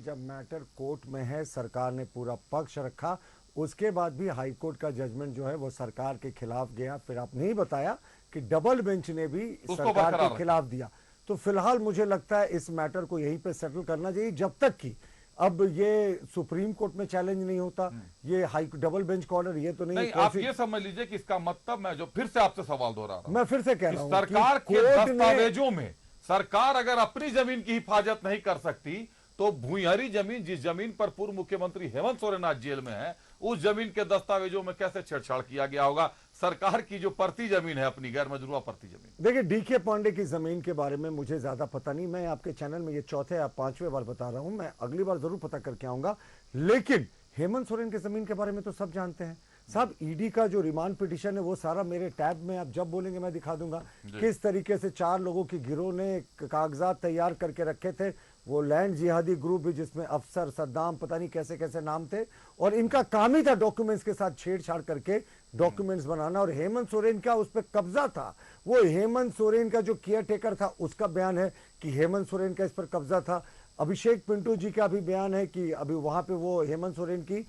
जब matter court में है, सरकार ने पूरा पक्ष रखा, उसके बाद भी हाई कोर्ट का जजमेंट जो है वो सरकार के खिलाफ गया। फिर आपने ही बताया कि डबल बेंच ने भी सरकार के खिलाफ दिया। तो फिलहाल मुझे लगता है इस मैटर को यहीं पे सेटल करना चाहिए, जब तक कि अब ये सुप्रीम कोर्ट में चैलेंज नहीं होता, ये हाई डबल बेंच का ऑर्डर ये तो नहीं आप ये समझ लीजिए कि इसका मतलब, मैं जो फिर से आपसे सवाल दोहरा रहा हूं, मैं फिर से कह रहा हूं सरकार के दस्तावेजों में सरकार अगर अपनी जमीन की हिफाजत नहीं कर सकती तो भूयहरी जमीन, जिस जमीन पर पूर्व मुख्यमंत्री हेमंत सोरेन आज जेल में है, उस जमीन के दस्तावेजों में कैसे छेड़छाड़ किया गया होगा? सरकार की जो परती जमीन है, अपनी गैर मजरूआ परती जमीन। देखिए, डीके पांडे की जमीन के बारे में मुझे ज्यादा पता नहीं, मैं आपके चैनल में ये चौथे या पांचवें बार बता रहा हूं, मैं अगली बार जरूर पता करके आऊंगा। लेकिन हेमंत सोरेन की जमीन के बारे में तो सब जानते हैं साहब। ईडी का जो रिमांड पिटीशन है वो सारा मेरे टैब में, आप जब बोलेंगे मैं दिखा दूंगा किस तरीके से 4 लोगों की गिरोह ने कागजात तैयार करके रखे थे। वो लैंड जिहादी ग्रुप भी, जिसमें अफसर, सद्दाम, पता नहीं कैसे कैसे नाम थे, और इनका काम ही था डॉक्यूमेंट्स के साथ छेड़छाड़ करके डॉक्यूमेंट्स बनाना। और हेमंत सोरेन का उस पर कब्जा था। वो हेमंत सोरेन का जो केयर टेकर था उसका बयान है कि हेमंत सोरेन का इस पर कब्जा था। अभिषेक पिंटू जी का भी बयान है कि अभी वहां पे वो हेमंत सोरेन की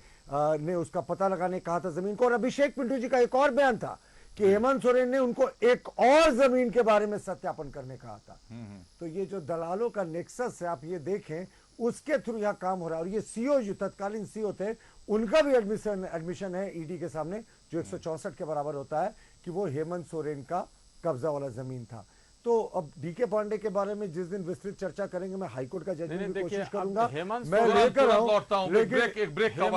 ने उसका पता लगाने कहा था जमीन को। और अभिषेक पिंटू जी का एक और बयान था कि हेमंत सोरेन ने उनको एक और जमीन के बारे में सत्यापन करने कहा था। तो ये जो दलालों का नेक्सस है, आप ये देखें, उसके थ्रू यह काम हो रहा है। और ये सीओ जो तत्कालीन सीओ थे, उनका भी एडमिशन है ईडी के सामने, जो 164 के बराबर होता है, कि वो हेमंत सोरेन का कब्जा वाला जमीन था। तो अब डीके पांडे के बारे में जिस दिन विस्तृत चर्चा करेंगे, मैं हाईकोर्ट का जजमेंट की कोशिश करूंगा, मैं लेकर आऊं, लेकिन एक ब्रेक का